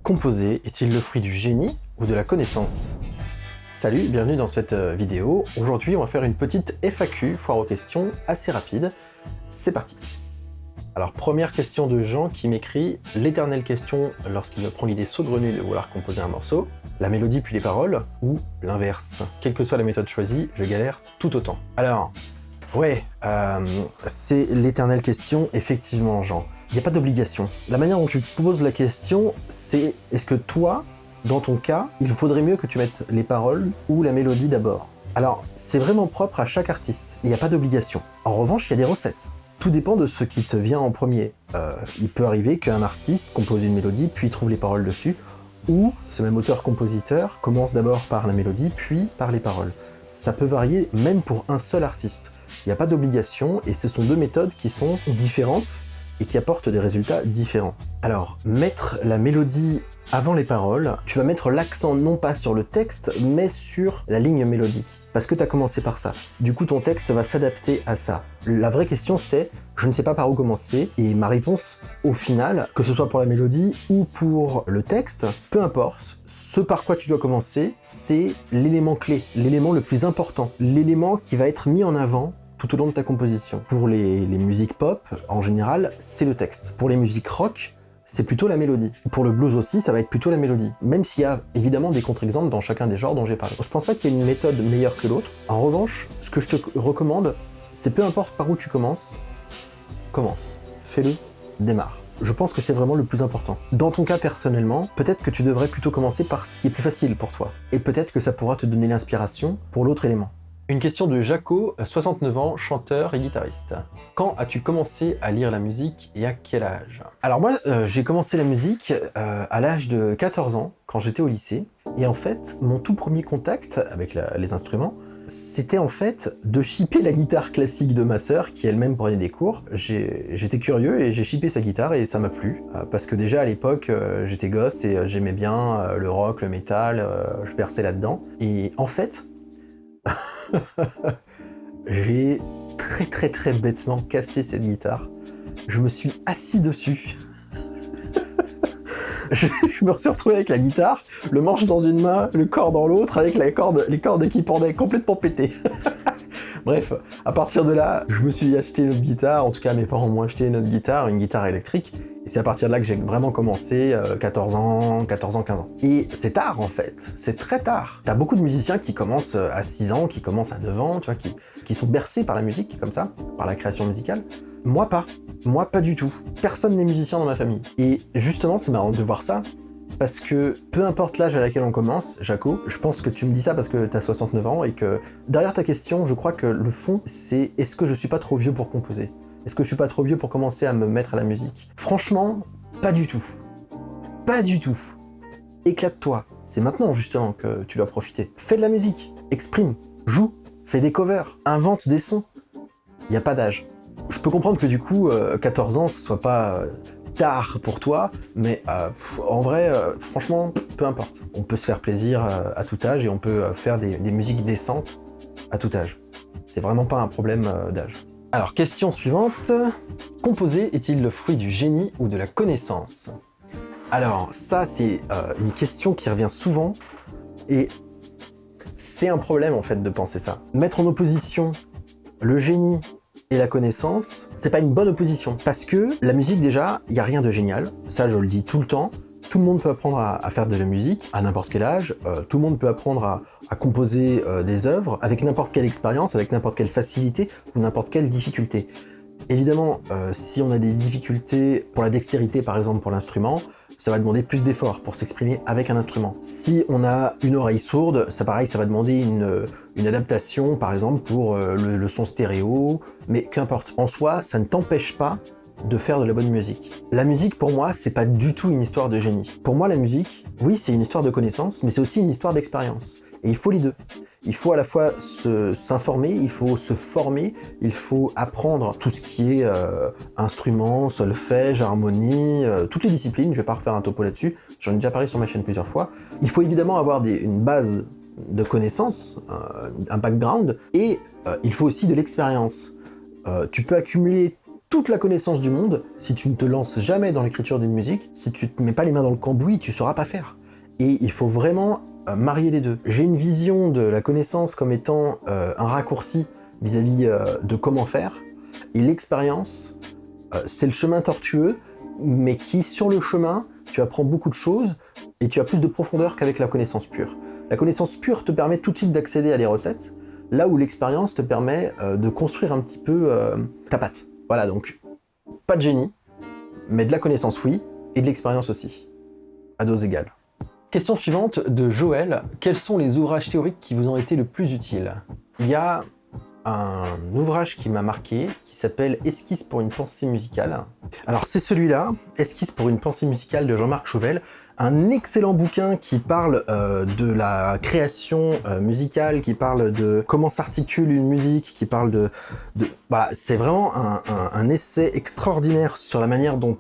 Composer est-il le fruit du génie ou de la connaissance? Salut, bienvenue dans cette vidéo. Aujourd'hui, on va faire une petite FAQ, foire aux questions, assez rapide. C'est parti. Alors, première question de Jean qui m'écrit « L'éternelle question lorsqu'il me prend l'idée saugrenue de vouloir composer un morceau, la mélodie puis les paroles, ou l'inverse? Quelle que soit la méthode choisie, je galère tout autant. » Alors, ouais, c'est l'éternelle question, effectivement, Jean. Il n'y a pas d'obligation. La manière dont tu poses la question, c'est est-ce que toi, dans ton cas, il faudrait mieux que tu mettes les paroles ou la mélodie d'abord? Alors, c'est vraiment propre à chaque artiste. Il n'y a pas d'obligation. En revanche, il y a des recettes. Tout dépend de ce qui te vient en premier. Il peut arriver qu'un artiste compose une mélodie, puis trouve les paroles dessus, ou ce même auteur-compositeur commence d'abord par la mélodie, puis par les paroles. Ça peut varier même pour un seul artiste. Il n'y a pas d'obligation, et ce sont deux méthodes qui sont différentes, et qui apportent des résultats différents. Alors, mettre la mélodie avant les paroles, tu vas mettre l'accent non pas sur le texte, mais sur la ligne mélodique. Parce que tu as commencé par ça. Du coup, ton texte va s'adapter à ça. La vraie question, c'est « je ne sais pas par où commencer » et ma réponse, au final, que ce soit pour la mélodie ou pour le texte, peu importe, ce par quoi tu dois commencer, c'est l'élément clé, l'élément le plus important, l'élément qui va être mis en avant tout au long de ta composition. Pour les musiques pop, en général, c'est le texte. Pour les musiques rock, c'est plutôt la mélodie. Pour le blues aussi, ça va être plutôt la mélodie. Même s'il y a évidemment des contre-exemples dans chacun des genres dont j'ai parlé. Je pense pas qu'il y ait une méthode meilleure que l'autre. En revanche, ce que je te recommande, c'est peu importe par où tu commences, commence. Fais-le, démarre. Je pense que c'est vraiment le plus important. Dans ton cas personnellement, peut-être que tu devrais plutôt commencer par ce qui est plus facile pour toi. Et peut-être que ça pourra te donner l'inspiration pour l'autre élément. Une question de Jaco, 69 ans, chanteur et guitariste. Quand as-tu commencé à lire la musique et à quel âge? Alors moi, j'ai commencé la musique à l'âge de 14 ans, quand j'étais au lycée. Et en fait, mon tout premier contact avec les instruments, c'était en fait de shipper la guitare classique de ma sœur, qui elle-même prenait des cours. J'étais curieux et j'ai shippé sa guitare et ça m'a plu. Parce que déjà à l'époque, j'étais gosse et j'aimais bien le rock, le métal, je perçais là-dedans. Et en fait, j'ai très bêtement cassé cette guitare. Je me suis assis dessus. je me suis retrouvé avec la guitare, le manche dans une main, le corps dans l'autre, avec les cordes qui pendaient complètement pétées. Bref, à partir de là, je me suis acheté une autre guitare, en tout cas mes parents m'ont acheté une autre guitare, une guitare électrique, et c'est à partir de là que j'ai vraiment commencé, 14 ans, 15 ans. Et c'est tard en fait, c'est très tard. T'as beaucoup de musiciens qui commencent à 6 ans, qui commencent à 9 ans, tu vois, qui sont bercés par la musique, comme ça, par la création musicale. Moi pas du tout. Personne n'est musicien dans ma famille. Et justement, c'est marrant de voir ça, parce que peu importe l'âge à laquelle on commence, Jaco, je pense que tu me dis ça parce que t'as 69 ans et que derrière ta question, je crois que le fond, c'est est-ce que je suis pas trop vieux pour composer? Est-ce que je suis pas trop vieux pour commencer à me mettre à la musique? Franchement, pas du tout. Pas du tout. Éclate-toi. C'est maintenant justement que tu dois profiter. Fais de la musique, exprime, joue, fais des covers, invente des sons. Il n'y a pas d'âge. Je peux comprendre que du coup, 14 ans, ce soit pas tard pour toi, mais en vrai, franchement, peu importe. On peut se faire plaisir à tout âge et on peut faire des musiques décentes à tout âge. C'est vraiment pas un problème d'âge. Alors, question suivante. Composer est-il le fruit du génie ou de la connaissance? Alors, ça, c'est une question qui revient souvent et c'est un problème en fait de penser ça. Mettre en opposition le génie et la connaissance, c'est pas une bonne opposition. Parce que la musique, déjà, il n'y a rien de génial. Ça, je le dis tout le temps. Tout le monde peut apprendre à faire de la musique, à n'importe quel âge. Tout le monde peut apprendre à composer des œuvres avec n'importe quelle expérience, avec n'importe quelle facilité ou n'importe quelle difficulté. Évidemment, si on a des difficultés pour la dextérité, par exemple pour l'instrument, ça va demander plus d'efforts pour s'exprimer avec un instrument. Si on a une oreille sourde, ça pareil, ça va demander une adaptation, par exemple pour le son stéréo, mais qu'importe. En soi, ça ne t'empêche pas de faire de la bonne musique. La musique, pour moi, c'est pas du tout une histoire de génie. Pour moi, la musique, oui, c'est une histoire de connaissance, mais c'est aussi une histoire d'expérience. Et il faut les deux. Il faut à la fois s'informer, il faut se former, il faut apprendre tout ce qui est instruments, solfège, harmonie, toutes les disciplines, je vais pas refaire un topo là-dessus, j'en ai déjà parlé sur ma chaîne plusieurs fois. Il faut évidemment avoir une base de connaissances, un background, et il faut aussi de l'expérience. Tu peux accumuler toute la connaissance du monde, si tu ne te lances jamais dans l'écriture d'une musique, si tu te mets pas les mains dans le cambouis, tu sauras pas faire. Et il faut vraiment marier les deux. J'ai une vision de la connaissance comme étant un raccourci vis-à-vis de comment faire, et l'expérience, c'est le chemin tortueux, mais qui, sur le chemin, tu apprends beaucoup de choses, et tu as plus de profondeur qu'avec la connaissance pure. La connaissance pure te permet tout de suite d'accéder à des recettes, là où l'expérience te permet de construire un petit peu ta patte. Voilà, donc, pas de génie, mais de la connaissance oui, et de l'expérience aussi, à dose égale. Question suivante de Joël. Quels sont les ouvrages théoriques qui vous ont été le plus utiles? Il y a un ouvrage qui m'a marqué, qui s'appelle « Esquisse pour une pensée musicale ». Alors c'est celui-là, « Esquisse pour une pensée musicale » de Jean-Marc Chauvel, un excellent bouquin qui parle de la création musicale, qui parle de comment s'articule une musique, qui parle voilà, c'est vraiment un essai extraordinaire sur la manière dont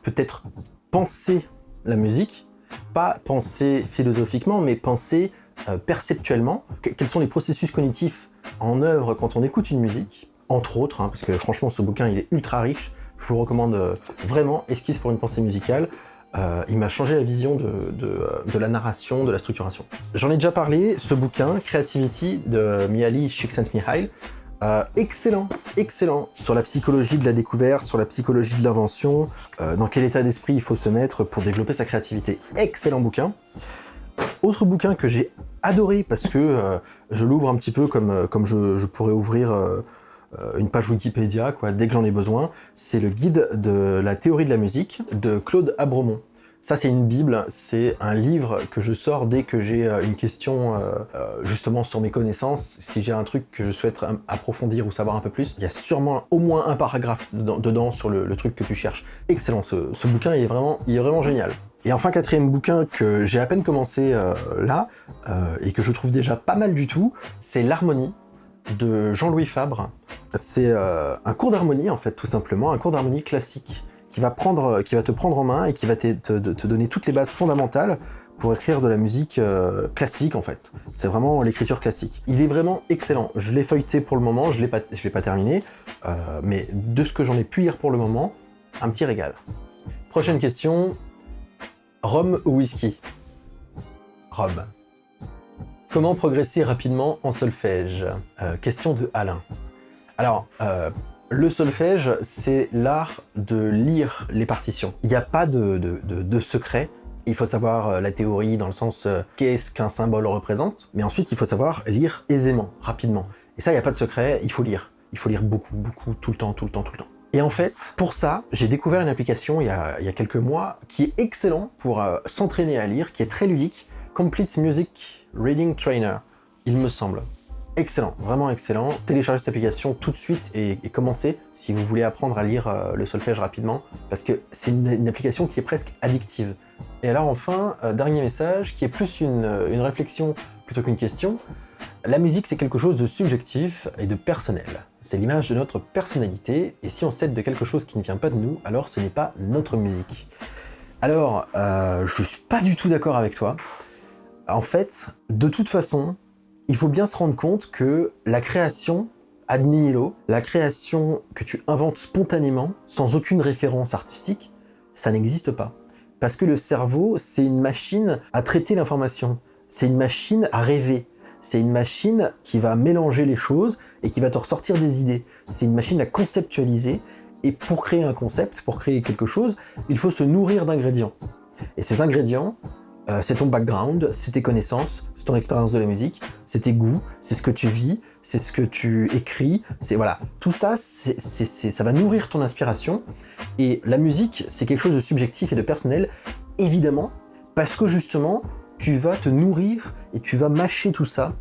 peut être pensée la musique, pas penser philosophiquement, mais penser perceptuellement. Quels sont les processus cognitifs en œuvre quand on écoute une musique, entre autres, parce que franchement ce bouquin il est ultra riche, je vous le recommande vraiment, Esquisse pour une pensée musicale. Il m'a changé la vision de la narration, de la structuration. J'en ai déjà parlé, ce bouquin, Creativity de Mihaly Csikszentmihalyi, excellent, excellent, sur la psychologie de la découverte, sur la psychologie de l'invention, dans quel état d'esprit il faut se mettre pour développer sa créativité. Excellent bouquin. Autre bouquin que j'ai adoré parce que je l'ouvre un petit peu comme je pourrais ouvrir une page Wikipédia, quoi, dès que j'en ai besoin, c'est le guide de la théorie de la musique de Claude Abromont. Ça c'est une bible, c'est un livre que je sors dès que j'ai une question justement sur mes connaissances, si j'ai un truc que je souhaite approfondir ou savoir un peu plus, il y a sûrement au moins un paragraphe dedans sur le truc que tu cherches. Excellent, ce bouquin il est vraiment génial. Et enfin, quatrième bouquin que j'ai à peine commencé là, et que je trouve déjà pas mal du tout, c'est L'harmonie de Jean-Louis Fabre. C'est un cours d'harmonie en fait, tout simplement, un cours d'harmonie classique qui va te prendre en main et qui va te donner toutes les bases fondamentales pour écrire de la musique classique en fait. C'est vraiment l'écriture classique. Il est vraiment excellent. Je l'ai feuilleté pour le moment, je l'ai pas terminé, mais de ce que j'en ai pu lire pour le moment, un petit régal. Prochaine question. Rhum ou whisky? Rhum. Comment progresser rapidement en solfège? Question de Alain. Alors, le solfège, c'est l'art de lire les partitions. Il n'y a pas de secret. Il faut savoir la théorie dans le sens qu'est-ce qu'un symbole représente, mais ensuite il faut savoir lire aisément, rapidement. Et ça, il n'y a pas de secret, il faut lire. Il faut lire beaucoup, beaucoup, tout le temps. Et en fait, pour ça, j'ai découvert une application il y a quelques mois qui est excellent pour s'entraîner à lire, qui est très ludique, Complete Music Reading Trainer, il me semble. Excellent, vraiment excellent. Téléchargez cette application tout de suite et commencez si vous voulez apprendre à lire le solfège rapidement, parce que c'est une application qui est presque addictive. Et alors enfin, dernier message, qui est plus une réflexion plutôt qu'une question. La musique, c'est quelque chose de subjectif et de personnel. C'est l'image de notre personnalité, et si on cède de quelque chose qui ne vient pas de nous, alors ce n'est pas notre musique. Alors, je suis pas du tout d'accord avec toi. En fait, de toute façon, il faut bien se rendre compte que la création, ad nihilo, la création que tu inventes spontanément, sans aucune référence artistique, ça n'existe pas. Parce que le cerveau, c'est une machine à traiter l'information, c'est une machine à rêver. C'est une machine qui va mélanger les choses et qui va te ressortir des idées. C'est une machine à conceptualiser, et pour créer un concept, pour créer quelque chose, il faut se nourrir d'ingrédients. Et ces ingrédients, c'est ton background, c'est tes connaissances, c'est ton expérience de la musique, c'est tes goûts, c'est ce que tu vis, c'est ce que tu écris, c'est voilà. Tout ça, ça va nourrir ton inspiration. Et la musique, c'est quelque chose de subjectif et de personnel, évidemment, parce que justement, tu vas te nourrir et tu vas mâcher tout ça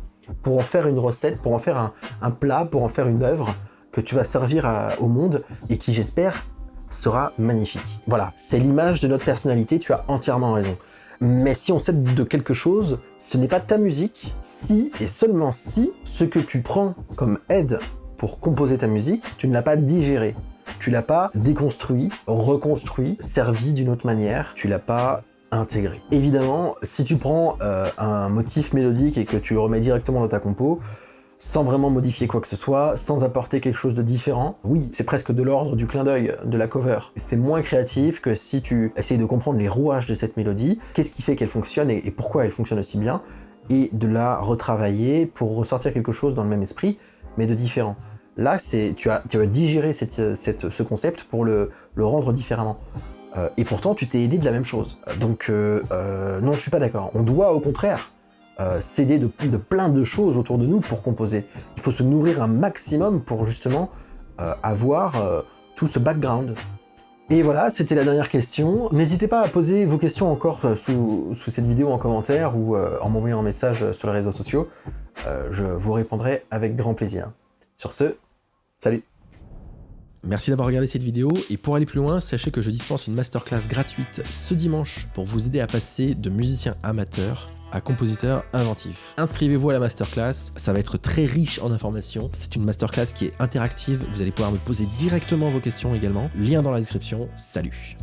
pour en faire une recette, pour en faire un plat, pour en faire une œuvre que tu vas servir au monde et qui, j'espère, sera magnifique. Voilà, c'est l'image de notre personnalité, tu as entièrement raison. Mais si on cède de quelque chose, ce n'est pas ta musique si et seulement si ce que tu prends comme aide pour composer ta musique, tu ne l'as pas digéré. Tu l'as pas déconstruit, reconstruit, servi d'une autre manière, tu l'as pas intégré. Évidemment, si tu prends un motif mélodique et que tu le remets directement dans ta compo, sans vraiment modifier quoi que ce soit, sans apporter quelque chose de différent. Oui, c'est presque de l'ordre du clin d'œil de la cover. C'est moins créatif que si tu essayes de comprendre les rouages de cette mélodie, qu'est-ce qui fait qu'elle fonctionne et pourquoi elle fonctionne aussi bien, et de la retravailler pour ressortir quelque chose dans le même esprit, mais de différent. Là, tu vas digérer ce concept pour le rendre différemment. Et pourtant, tu t'es aidé de la même chose. Donc, non, je suis pas d'accord. On doit, au contraire, s'aider de plein de choses autour de nous pour composer. Il faut se nourrir un maximum pour justement avoir tout ce background. Et voilà, c'était la dernière question. N'hésitez pas à poser vos questions encore sous cette vidéo en commentaire ou en m'envoyant un message sur les réseaux sociaux. Je vous répondrai avec grand plaisir. Sur ce, salut! Merci d'avoir regardé cette vidéo, et pour aller plus loin, sachez que je dispense une masterclass gratuite ce dimanche pour vous aider à passer de musicien amateur à compositeur inventif. Inscrivez-vous à la masterclass, ça va être très riche en informations. C'est une masterclass qui est interactive, vous allez pouvoir me poser directement vos questions également. Lien dans la description, salut!